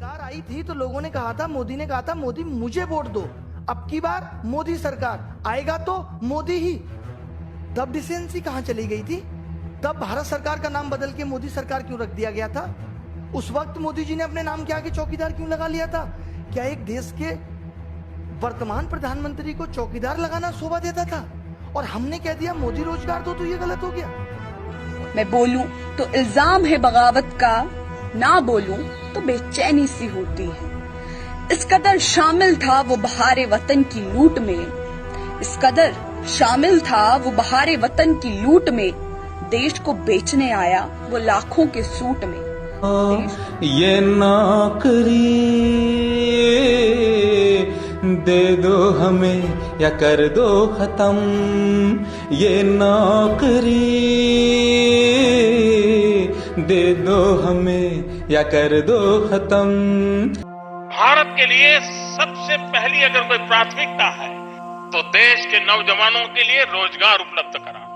सरकार आई थी तो लोगों ने कहा था, मोदी ने कहा था, मोदी मुझे वोट दो, अब की बार मोदी सरकार आएगा तो मोदी ही। तब डिसेंसी कहां चली गई थी? तब भारत सरकार का नाम बदल के मोदी सरकार क्यों रख दिया गया था? उस वक्त मोदी जी ने अपने नाम के आगे चौकीदार क्यों लगा लिया था? क्या एक देश के वर्तमान प्रधानमंत्री को चौकीदार लगाना शोभा देता था? और हमने कह दिया मोदी रोजगार दो, तो ये गलत हो गया। मैं बोलूं तो इल्जाम है बगावत का, ना बोलूं तो बेचैनी सी होती है। इस कदर शामिल था वो बहारे वतन की लूट में, इस कदर शामिल था वो बहारे वतन की लूट में, देश को बेचने आया वो लाखों के सूट में। ये नौकरी दे दो हमें या कर दो खत्म, ये नौकरी दे दो हमें या कर दो खत्म। भारत के लिए सबसे पहली अगर कोई प्राथमिकता है तो देश के नौजवानों के लिए रोजगार उपलब्ध कराना।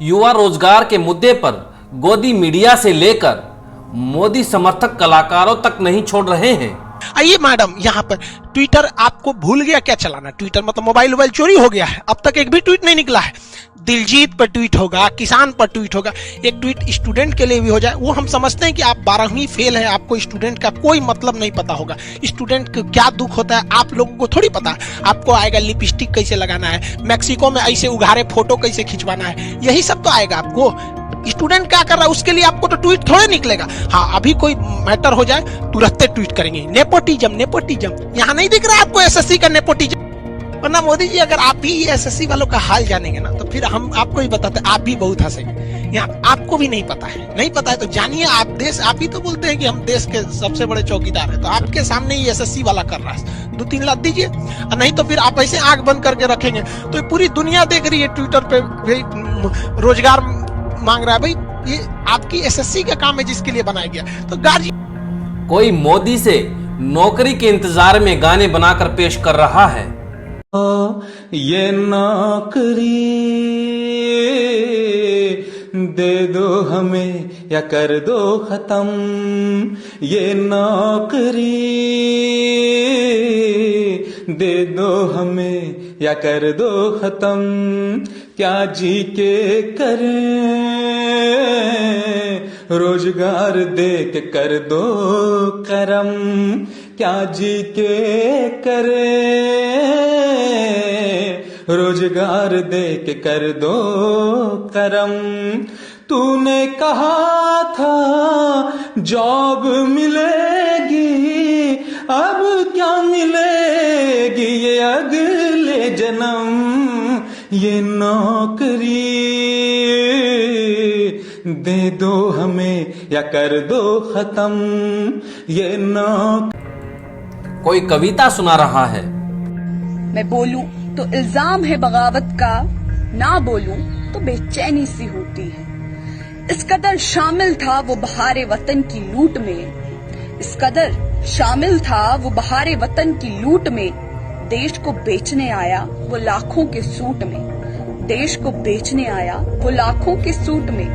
युवा रोजगार के मुद्दे पर गोदी मीडिया से लेकर मोदी समर्थक कलाकारों तक नहीं छोड़ रहे हैं। आइए मैडम, यहाँ पर ट्विटर आपको भूल गया क्या चलाना? ट्विटर मतलब मोबाइल चोरी हो गया है, अब तक एक भी ट्वीट नहीं निकला है। दिलजीत पर ट्वीट होगा, किसान पर ट्वीट होगा, एक ट्वीट स्टूडेंट के लिए भी हो जाए। वो हम समझते हैं कि आप 12वीं फेल है, आपको स्टूडेंट का कोई मतलब नहीं पता होगा। स्टूडेंट को क्या दुख होता है आप लोगों को थोड़ी पता है। आपको आएगा लिपस्टिक कैसे लगाना है, मैक्सिको में ऐसे उघारे फोटो कैसे खिंचवाना है, यही सब तो आएगा आपको। स्टूडेंट क्या कर रहा है उसके लिए आपको तो ट्वीट थोड़े निकलेगा। हाँ, अभी कोई मैटर हो जाए तुरंत ट्वीट करेंगे नेपोटिज्म नेपोटिज्म। यहाँ नहीं दिख रहा है आपको एसएससी का नेपोटिज्म? वरना मोदी जी, अगर आप ही एसएससी वालों का हाल जानेंगे ना तो फिर हम आपको ही बताते, आप भी बहुत हंसेंगे। यहाँ आपको भी नहीं पता है, नहीं पता है तो जानिए। आप ही तो बोलते हैं कि हम देश के सबसे बड़े चौकीदार हैं, तो आपके सामने ही एसएससी वाला कर रहा है। 2-3 लाख दीजिए, नहीं तो फिर आप ऐसे आंख बंद करके रखेंगे तो पूरी दुनिया देख रही है ट्विटर पे रोजगार मांग रहा है। भाई ये आपकी एसएससी का काम है जिसके लिए बनाया गया। तो गार्जियन कोई मोदी से नौकरी के इंतजार में गाने बनाकर पेश कर रहा है। ये नौकरी दे दो हमें या कर दो खत्म, ये नौकरी दे दो हमें या कर दो खत्म। क्या जी के करें रोजगार दे के कर दो करम, क्या जी के करें रोजगार दे के कर दो करम। तूने कहा था जॉब मिलेगी, अब क्या मिलेगी ये अगले जन्म, ये नौकरी दे दो हमें या कर दो खत्म, ये कोई कविता सुना रहा है। मैं बोलूं तो इल्जाम है बगावत का, ना बोलूं तो बेचैनी सी होती है। इस कदर शामिल था वो बहारे वतन की लूट में, इस कदर शामिल था वो बहारे वतन की लूट में, देश को बेचने आया वो लाखों के सूट में, देश को बेचने आया वो लाखों के सूट में।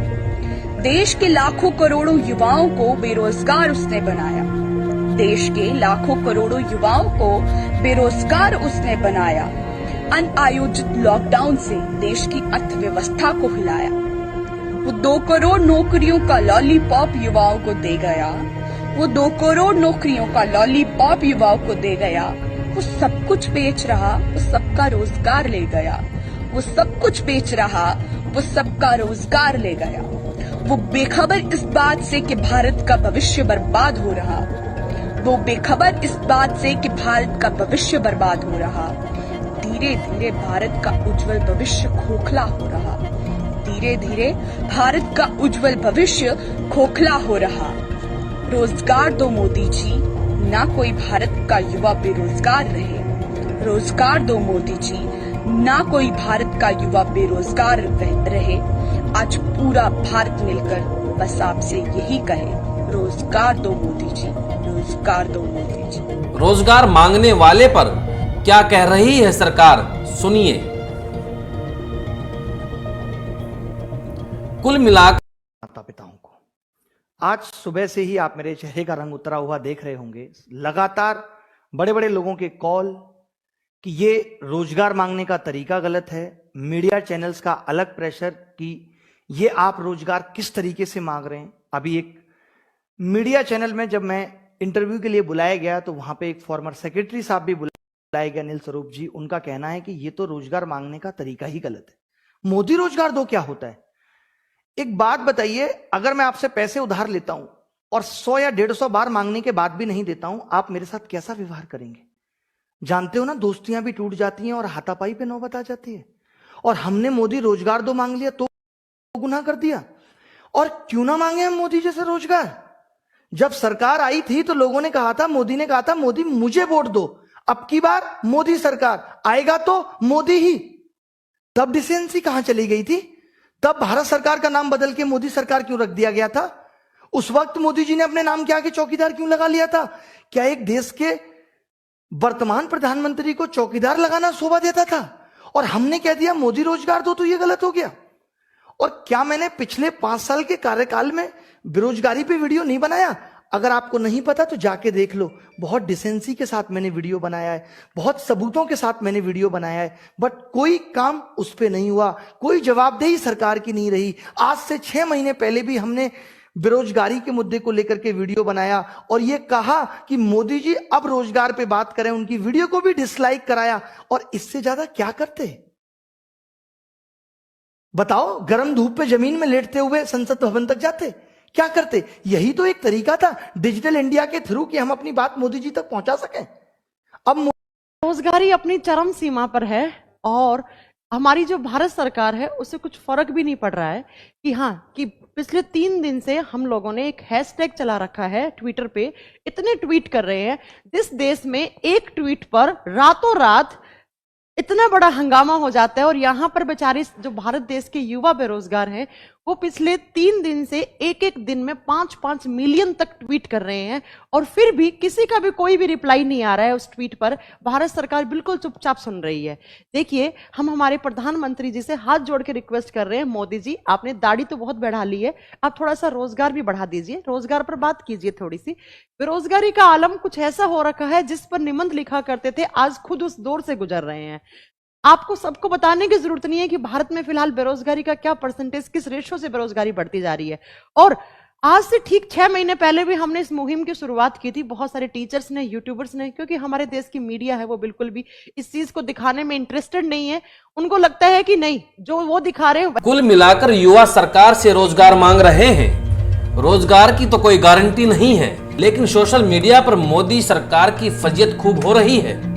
देश के लाखों करोड़ों युवाओं को बेरोजगार उसने बनाया, देश के लाखों करोड़ों युवाओं को बेरोजगार उसने बनाया। अनायोजित लॉकडाउन से देश की अर्थव्यवस्था को हिलाया। वो 2 करोड़ नौकरियों का लॉलीपॉप युवाओं को दे गया, वो 2 करोड़ नौकरियों का लॉलीपॉप युवाओं को दे गया। वो सब कुछ बेच रहा, वो सबका रोजगार ले गया, वो सब कुछ बेच रहा, वो सबका रोजगार ले गया। वो बेखबर इस बात से कि भारत का भविष्य बर्बाद हो रहा, वो बेखबर इस बात से कि भारत का भविष्य बर्बाद हो रहा। धीरे धीरे भारत का उज्जवल भविष्य खोखला हो रहा, धीरे धीरे भारत का उज्जवल भविष्य खोखला हो रहा। रोजगार दो मोदी जी, ना कोई भारत का युवा बेरोजगार रहे। रोजगार दो मोदी जी, ना कोई भारत का युवा बेरोजगार रहे। आज पूरा भारत मिलकर बस आपसे यही कहे, रोजगार दो मोदी जी, रोजगार दो मोदी जी। रोजगार मांगने वाले पर क्या कह रही है सरकार, सुनिए। कुल मिलाकर माता पिताओं को, आज सुबह से ही आप मेरे चेहरे का रंग उतरा हुआ देख रहे होंगे। लगातार बड़े बड़े लोगों के कॉल कि ये रोजगार मांगने का तरीका गलत है, मीडिया चैनल्स का अलग प्रेशर कि ये आप रोजगार किस तरीके से मांग रहे हैं। अभी एक मीडिया चैनल में जब मैं इंटरव्यू के लिए बुलाया गया तो वहां पे एक फॉर्मर सेक्रेटरी साहब भी बुलाया गया, अनिल स्वरूप जी। उनका कहना है कि ये तो रोजगार मांगने का तरीका ही गलत है। मोदी रोजगार दो क्या होता है? एक बात बताइए, अगर मैं आपसे पैसे उधार लेता हूं और 100 या 150 बार मांगने के बाद भी नहीं देता हूं, आप मेरे साथ कैसा व्यवहार करेंगे? जानते हो ना, दोस्तियां भी टूट जाती हैं और हाथापाई पे नौबत आ जाती है। और हमने मोदी रोजगार दो मांग लिया तो गुनाह कर दिया। और क्यों ना मांगे हम मोदी जैसे रोजगार? जब सरकार आई थी तो लोगों ने कहा था, मोदी ने कहा था, मोदी मुझे वोट दो, अब की बार मोदी सरकार आएगा तो मोदी ही। तब डिसेंसी कहां चली गई थी? तब भारत सरकार का नाम बदल के मोदी सरकार क्यों रख दिया गया था? उस वक्त मोदी जी ने अपने नाम के आगे चौकीदार क्यों लगा लिया था? क्या एक देश के वर्तमान प्रधानमंत्री को चौकीदार लगाना शोभा देता था? और हमने कह दिया मोदी रोजगार दो तो यह गलत हो गया। और क्या मैंने पिछले 5 साल के कार्यकाल में बेरोजगारी पे वीडियो नहीं बनाया? अगर आपको नहीं पता तो जाके देख लो। बहुत डिसेंसी के साथ मैंने वीडियो बनाया है, बहुत सबूतों के साथ मैंने वीडियो बनाया है, बट कोई काम उस पे नहीं हुआ, कोई जवाबदेही सरकार की नहीं रही। आज से 6 महीने पहले भी हमने बेरोजगारी के मुद्दे को लेकर के वीडियो बनाया और यह कहा कि मोदी जी अब रोजगार पे बात करें, उनकी वीडियो को भी डिसलाइक कराया। और इससे ज्यादा क्या करते? बताओ, गर्म धूप पे जमीन में लेटते हुए संसद भवन तक जाते? क्या करते? यही तो एक तरीका था डिजिटल इंडिया के थ्रू कि हम अपनी बात मोदी जी तक पहुंचा सकें। अब बेरोजगारी अपनी चरम सीमा पर है और हमारी जो भारत सरकार है उससे कुछ फर्क भी नहीं पड़ रहा है कि हाँ, कि पिछले 3 दिन से हम लोगों ने एक हैशटैग चला रखा है ट्विटर पे, इतने ट्वीट कर रहे हैं। जिस देश में एक ट्वीट पर रातों रात इतना बड़ा हंगामा हो जाता है और यहाँ पर बेचारे जो भारत देश के युवा बेरोजगार हैं वो पिछले 3 दिन से एक दिन में 5-5 मिलियन तक ट्वीट कर रहे हैं और फिर भी किसी का भी कोई भी रिप्लाई नहीं आ रहा है उस ट्वीट पर। भारत सरकार बिल्कुल चुपचाप सुन रही है। देखिए, हम हमारे प्रधानमंत्री जी से हाथ जोड़ के रिक्वेस्ट कर रहे हैं, मोदी जी आपने दाढ़ी तो बहुत बढ़ा ली है, आप थोड़ा सा रोजगार भी बढ़ा दीजिए, रोजगार पर बात कीजिए थोड़ी सी। बेरोजगारी का आलम कुछ ऐसा हो रखा है जिस पर निबंध लिखा करते थे, आज खुद उस दौर से गुजर रहे हैं। आपको सबको बताने की जरूरत नहीं है कि भारत में फिलहाल बेरोजगारी का क्या परसेंटेज, किस रेशो से बेरोजगारी बढ़ती जा रही है। और आज से ठीक 6 महीने पहले भी हमने इस मुहिम की शुरुआत की थी। बहुत सारे टीचर्स ने, यूट्यूबर्स ने, क्योंकि हमारे देश की मीडिया है वो बिल्कुल भी इस चीज को दिखाने में इंटरेस्टेड नहीं है। उनको लगता है कि नहीं, जो वो दिखा रहे हैं। कुल मिलाकर युवा सरकार से रोजगार मांग रहे हैं। रोजगार की तो कोई गारंटी नहीं है, लेकिन सोशल मीडिया पर मोदी सरकार की फजीयत खूब हो रही है।